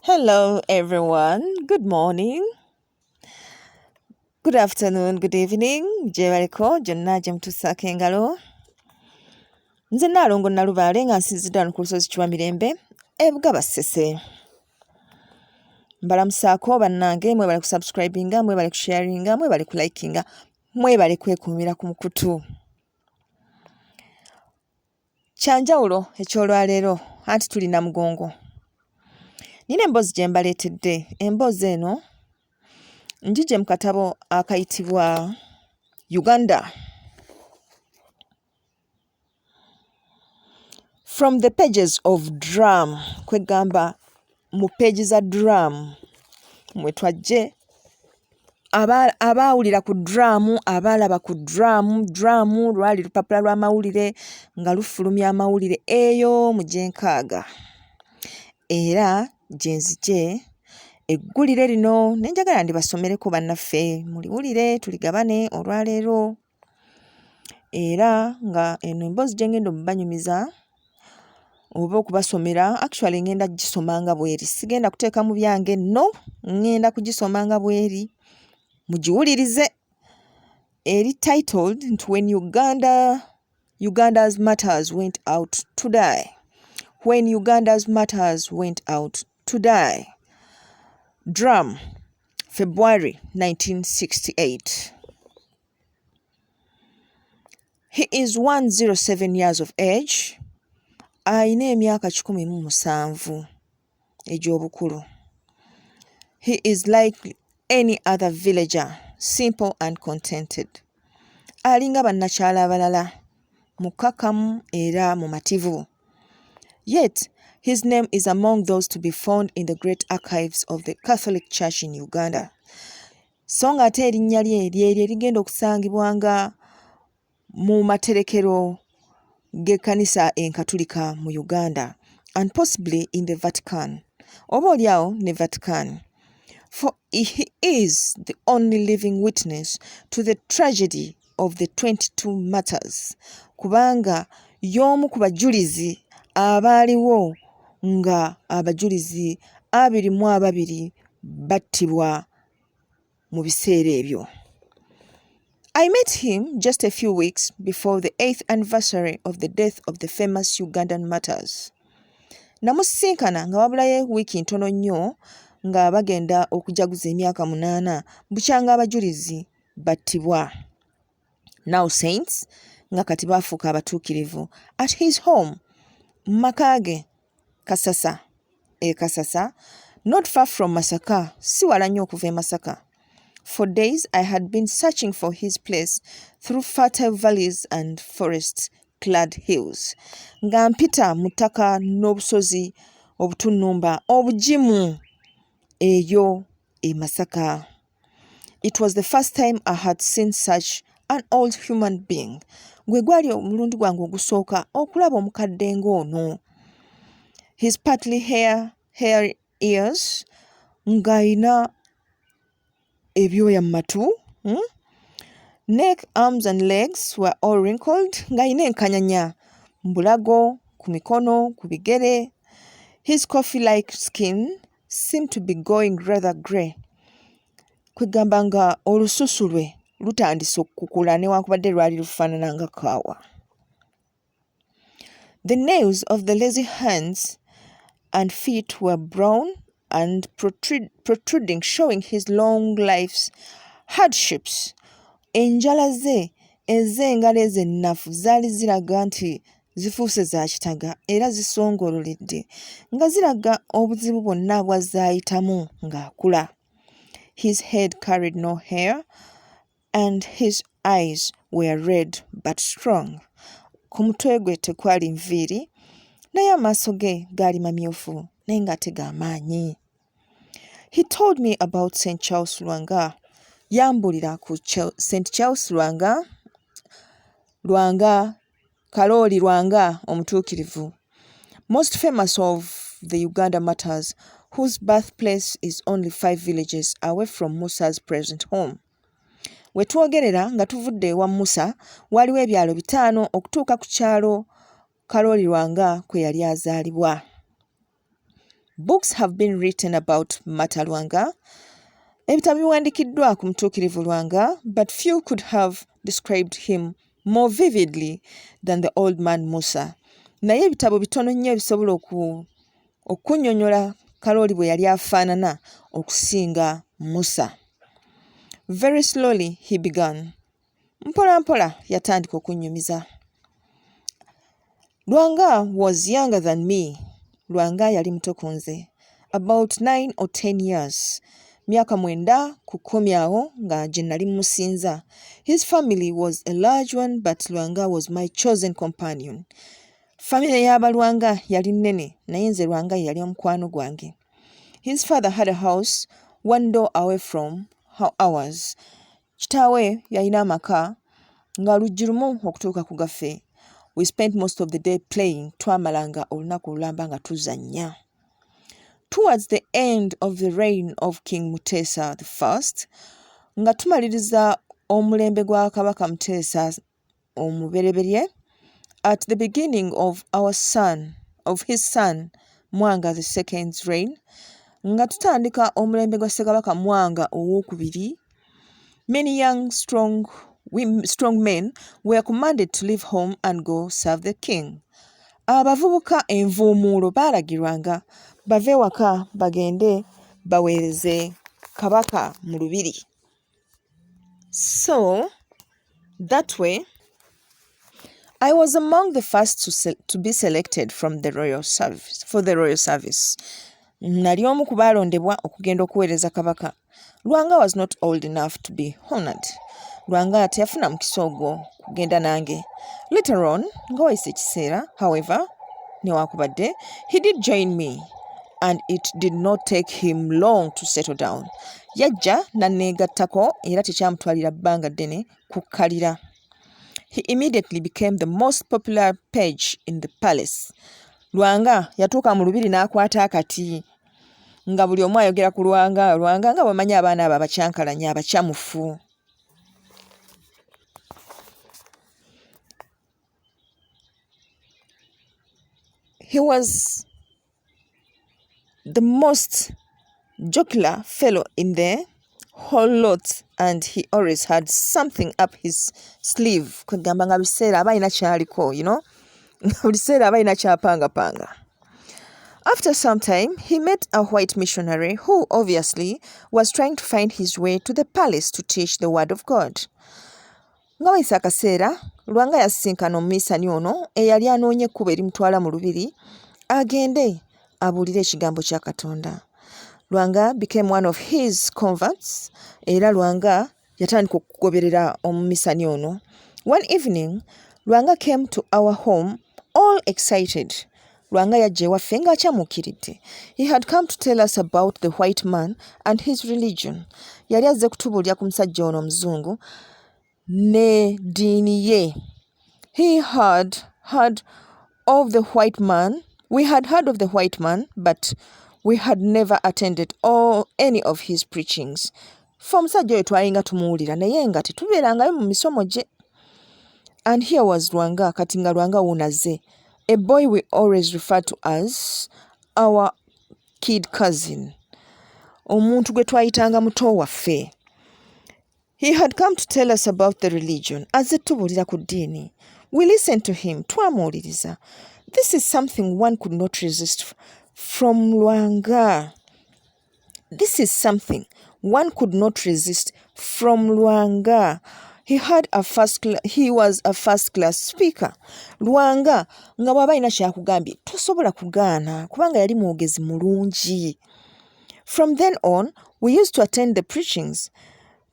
Hello, everyone. Good morning, good afternoon, good evening. Gye baliko gyonna gye mutuusaako engalo. Nze Nnaalongo Nalubaale nga nsinziddwa wano ku lusozi Kiwamirembe Bugaba Ssese. Mbalamusaako bannange, mwebale kusubscribinga, mwebale kusharinga, mwebale kulikinga, mwebale kwekuumira ku mukutu. Kyanjawulo ekyolwaleero anti tulina mugongo. Nina emboozi gye mbaleetedde. Emboozi eno njigye mu katabo akayitibwa Uganda. From the pages of drum, kwegamba mu page za drum mwe twajje abaawulira ku drum, abaalaba ku drum lwali lupapula lw'amawulire nga lufulumya amawulire eyo mu gyenkaaga. Era gye nzigye eggulire lino ne njagala ndibasomereko bannaffe muliwulire tuligabane olwaleero. Era nga eno emboozi gye ngenda omubanyumiza oba okubasomera, actually ngenda kugisomanga bweri, sigenda kuteeka mu byange no, ngenda kugisomanga bweri mugiwulirize. Eri titled When Uganda's Martyrs Went Out to Die. When Uganda's Martyrs Went Out to Die. Drum, February 1968. He is 107 years of age. Ayina emyaka 17 egy'obukulu. He is like any other villager, simple and contented. Alinga bannakyala abalala, mukakamu era mumativu. Yet, his name is among those to be found in the great archives of the Catholic Church in Uganda. So nga ate erinnya lye lyeryo erigenda okusangibwanga mu materekero g'ekkanisa enkatulika mu Uganda, and possibly in the Vatican, oba oliawo ne Vatican. For he is the only living witness to the tragedy of the 22 martyrs, kubanga y'omu ku bajulizi abaaliwo nga abajulizi 22 battibwa mu biseera ebyo. I met him just a few weeks before the 8th anniversary of the death of the famous Ugandan martyrs. Namusisinkana nga wabulayo wiiki ntono nnyo nga bagenda okujaguza emyaka 8 bukyanga abajulizi battibwa. Now saints nga kati baafuuka abatuukirivu at his home Makage, Kasasa, Kasasa, not far from Masaka, si wala nnyo okuva e Masaka. For days I had been searching for his place through fertile valleys and forest-clad hills. Nga mpita mu ttaka n'obusozi obutunnumba obugimu eyo e Masaka. It was the first time I had seen such an old human being. Gwe gwali omulundi gwange ogusooka okulaba omukadde ng'ono. His partly hair ears, ng'ayina ebyoya mu matu. Neck, arms and legs were all wrinkled, ng'ayina enkanyanya mu bulago, ku mikono, ku bigere. His coffee-like skin seemed to be going rather grey. Kwegamba nga olususu lwe lutandise okukula newankubadde lwali lufaanana nga kaawa. The nails of the lazy hands and feet were brown and protruding, showing his long life's hardships. Enjala ze ez'engalo ezennafu zaali ziraga nti zifuuse za kitaga era zisongololedde, nga ziraga obuzibu bwonna bw'azaayitamu ng'akula. His head carried no hair, and his eyes were red but strong. Ku mutwe gwe tekwali nviiri, naye amaaso ge gaali mamyufu naye ng'ate g'amaanyi. He told me about St. Charles Lwanga. Yambulira ku St. Charles Lwanga, Kalooli Lwanga omutuukirivu, most famous of the Uganda Martyrs, whose birthplace is only 5 villages away from Musa's present home. We twogerera nga tuvudde ewa Musa waliwo ebyalo 5 okutuuka ku kyalo Kalooli Lwanga kwe yali azaalibwa. Books have been written about Mata Lwanga. Ebitabo biwandikiddwa ku mutuukirivu Lwanga, but few could have described him more vividly than the old man Musa. Naye ebitabo bitono nnyo ebisobola okunnyonnyola Kalooli bwe yali afaanana okusinga Musa. Very slowly he began. Mpola mpola yatandika okunnyumiza. Lwanga was younger than me. Lwanga yali muto ku nze. About 9 or 10 years. Myaka 9 ku 10 awo nga gye nali musinza. His family was a large one, but Lwanga was my chosen companion. Family y'aba Lwanga yali nnene, naye nze Lwanga yali omukwano gwange. His father had a house 1 door away from ours. Kitaawe yalina amaka nga luggi lumu okutuuka ku gaffe. We spent most of the day playing. Twamalanga olunaku olulamba nga tuzannya. Towards the end of the reign of King Mutesa I, nga tumaliriza omulembe gwa Kabaka Mutesa omubereberye, at the beginning of his son Mwanga II's reign, nga tutandika omulembe gwa Ssekabaka Mwanga owookubiri, many young strong men were commanded to leave home and go serve the king. Abavubuka envuumuulo baalagirwanga bave waka bagende baweereze kabaka mu lubiri. So, that way, I was among the first to be selected from the royal service. Nali omu ku baalondebwa okugenda okuweereza kabaka. Lwanga was not old enough to be honored. Lwanga teyafuna mukisa ogwo kugenda nange. Later on, nga wayise ekiseera, however, newakubadde, he did join me, and it did not take him long to settle down. Yajja nanneegattako era tekyamutwalira bbanga ddene kukkalira. He immediately became the most popular page in the palace. Lwanga yatuuka mu lubiri n'akwata akati. Nga buli omu ayogera ku Lwanga nga bamanyi abaana abo abakyankalanya abakyamufu. He was the most jocular fellow in the whole lot, and he always had something up his sleeve. Kwegamba nga biseera aba alina kyaliko, buli kiseera aba alina kyapangapanga. After some time, he met a white missionary who obviously was trying to find his way to the palace to teach the word of God. Nga wayise akaseera, Lwanga yasisinkana omuminsani ono eyali anoonya ekkubo erimutwala mu lubiri agende abuulire ekigambo kya Katonda. Lwanga became one of his converts, era Lwanga yatandika okugoberera omuminsani ono. One evening, Lwanga came to our home all excited. Lwanga yajja ewaffe ng'akyamuukiridde. He had come to tell us about the white man and his religion. Yali azze kutubuulira ku musajja ono omuzungu ne ddiini ye. He had heard of the white man. We had heard of the white man, but we had never attended any of his preachings. Ffe omusajja oyo twalinga tumuwulira naye nga tetubeerangayo mu misomo gye. And here was Lwanga, kati nga Lwanga wuunazze. A boy we always refer to as our kid cousin. Omuntu gwe twayitanga muto waffe. He had come to tell us about the religion. Azze tubuulira ku ddiini. We listened to him. Twamuwuliriza. This is something one could not resist from Lwanga. This is something one could not resist from Lwanga. He was a first-class speaker. Lwanga nga bw'aba alina kyakugambye tosobola kugaana kubanga yali mwogezi mulungi. From then on, we used to attend the preachings,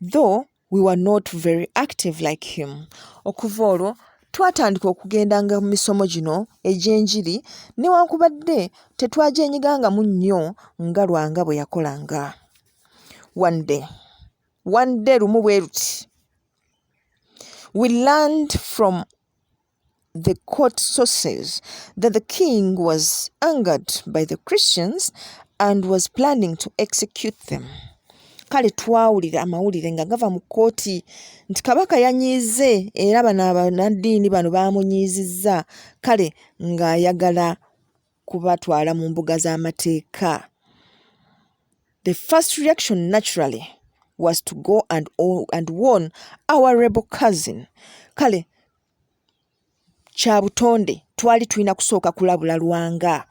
though we were not very active like him. Okuva olwo twatandika okugendanga mu misomo gino egy'enjiri newankubadde tetwagyenyigangamu nnyo nga Lwanga bwe yakolanga. One day lumu bwe luti, we learned from the court sources that the king was angered by the Christians and was planning to execute them. Kale twawulira amawulire nga gava mu kkooti nti kabaka yanyiize era bano abanaddiini bano baamunyiizizza, kale ng'ayagala kubatwala mu mbuga z'amateeka. The first reaction naturally was to go and warn our rebel cousin. Kale kya butonde twali tulina kusooka kulabula Lwanga.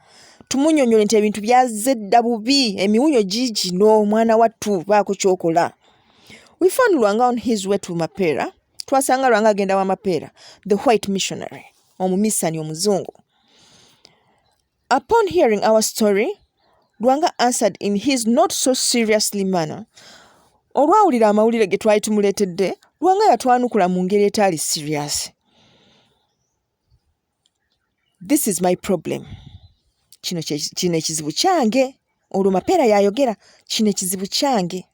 Tumunyonyole nti ebintu byazedda bubi, emiwunyo giigino mwana wattu baako kyokola. We found Lwanga on his way to Mapera. Twasanga Lwanga agenda wa Mapera, the white missionary, omumisani omuzungu. Upon hearing our story, Lwanga answered in his not so seriously manner. Olwawulira amawulire ge twali tumuleetedde, Lwanga yatwanukula mu ngeri etaali serious. This is my problem. Kino ekizibu kyange. Olwo Mapera yayogera, kino ekizibu kyange.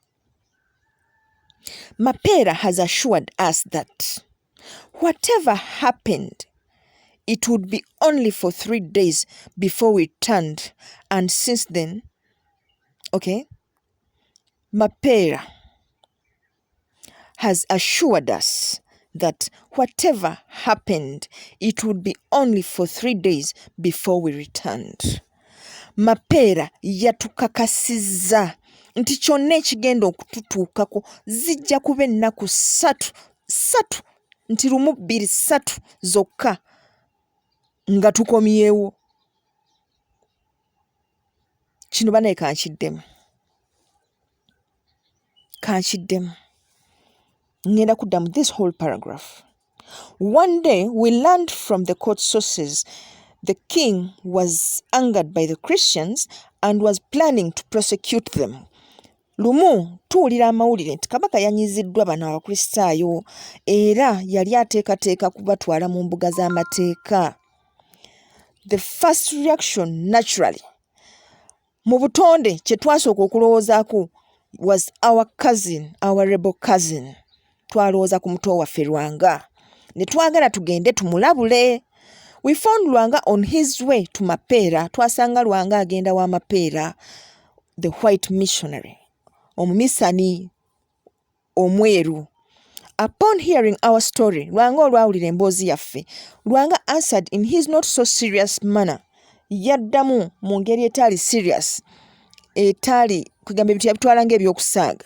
Mapera has assured us that whatever happened, it would be only for 3 days before we returned, and since then, okay, Mapera has assured us that whatever happened, it would be only for 3 days before we returned. Mapera yatukakasizza nti kyonna ekigenda okututuukako zijja kuba ennaku ssatu nti 1, 2, 3 zokka nga tukomyewo. Kino banaye kankiddemu. Ngenda kuddamu this whole paragraph. One day we learned from the court sources the king was angered by the Christians and was planning to prosecute them. Lumu tuwulira amawulire nti kabaka yanyiziddwa bano abakristaayo era yali ateekateeka kubatwala mu mbuga z'amateeka. The first reaction naturally mu butonde kye twasooka okulowoozaako was our rebel cousin. Twalowooza ku muto waffe Lwanga ne twagala tugende tumulabule. We found Lwanga on his way to Mapera. Twasanga Lwanga agenda wa Mapera, the white missionary, omumisani omweru. Upon hearing our story, Lwanga olwawulira emboozi yaffe, Lwanga answered in his not so serious manner. Yaddamu mu ngeri etaali serious, etaali kugamba ebintu yabitwala ng'ebyokusaaga.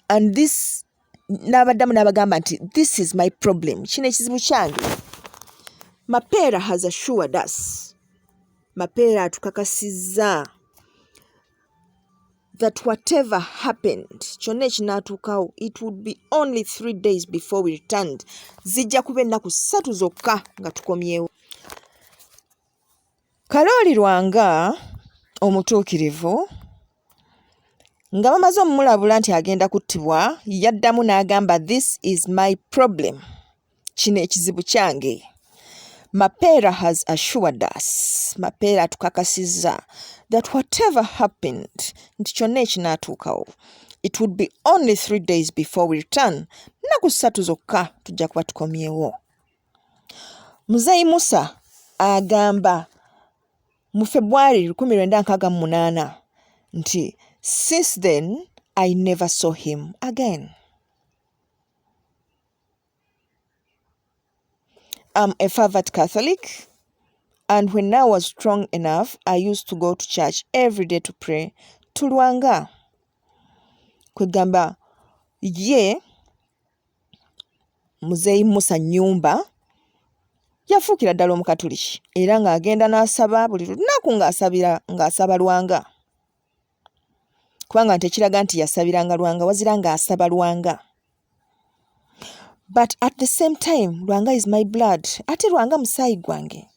And this n'abaddamu n'abagamba nti this is my problem. Kino ekizibu kyange. Mapera has assured us. Mapera atukakasizza that whatever happened, kyonna ekinaatuukawo, it would be only 3 days before we returned. Zijja kuba ennaku 3 zokka nga tukomyewo. Kalooli Lwanga omutuukirivu nga bamaze omulabula nti agenda kuttibwa, yaddamu n'agamba this is my problem. Kino ekizibu kyange. Mapera has assured us. Mapera atukakasizza that whatever happened, nti kyonna ekinaatuukawo, it would be only 3 days before we return. Nnaku 3 zokka tujja kuba tukomyewo. Muzeyi Musa agamba mu February 1968 nti since then I never saw him again. I'm a fervent Catholic, and when I was strong enough, I used to go to church every day to pray to Lwanga. Kwegamba ye Muzeyi Musa Nyumba yafuukira ddala omukatuliki era ng'agenda n'asaba buli lunaku ng'asaba Lwanga. Kubanga tekiraga nti yasabiranga Lwanga, wazira ng'asaba Lwanga. But at the same time, Lwanga is my blood. Ate Lwanga musaayi gwange.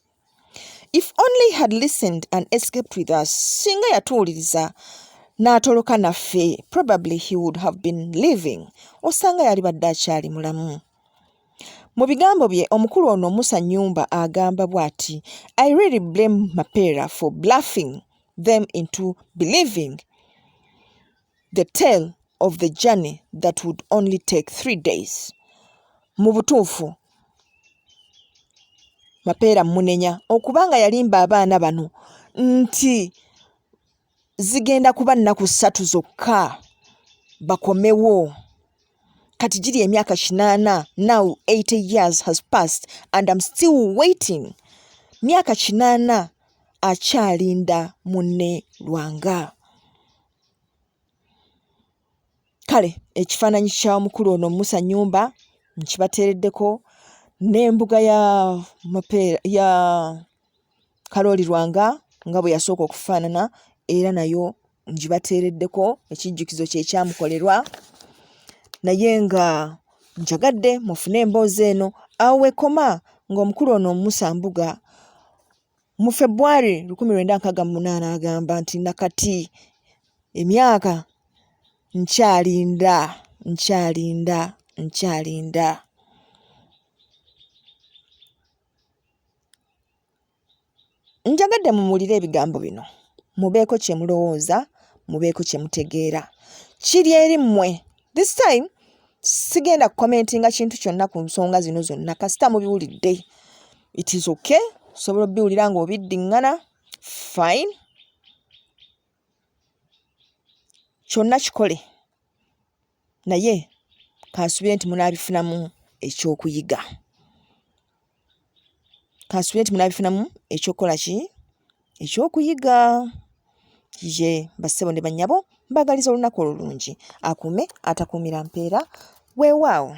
If only he had listened and escaped with us, singa yatuwuliriza n'atoloka naffe, probably he would have been living. Osanga yali badde akyali mulamu. Mu bigambo bye omukulu ono Musa Nyumba agamba bw'ati, I really blame Mapera for bluffing them into believing the tale of the journey that would only take 3 days. Mu butuufu Mapera munenya okubanga yalimba abaana bano nti zigenda kuba nnaku 3 zokka bakomewo. Kati giri emyaka 8, now 80 years has passed and I'm still waiting myaka 80 akyalinda munne lwanga. Kale ekifaananyi kya mukulu ono Musa Nyumba nkibateereddeko, n'embuga ya Kalooli Lwanga nga bwe yasooka okufaanana era nayo ngibateereddeko, ekijjukizo kye kyamukolerwa. Naye nga njagadde mufune emboozi eno awo wekoma ng'omukulu ono Musa Mbuga mu February 1968 agamba nti nakati emyaka nkyalinda. Njagadde mumuwulire ebigambo bino, mubeeko kye mulowooza, mubeeko kye mutegeera. Kiri eri mmwe. This time sigenda kukomentinga kintu kyonna ku nsonga zino zonna kasita mubiwulidde. It is okay. Osobola obbiwulira nga obiddiŋŋana. Fine. Kyonna kikole. Naye kansubire nti munaabifunamu ekyokuyiga. Ekyokukola ki? Ekyokuyiga. Ye bassebo ne bannyabo mbagaliza olunaku olulungi. Akuume atakuumira mpeera. Weewaawo.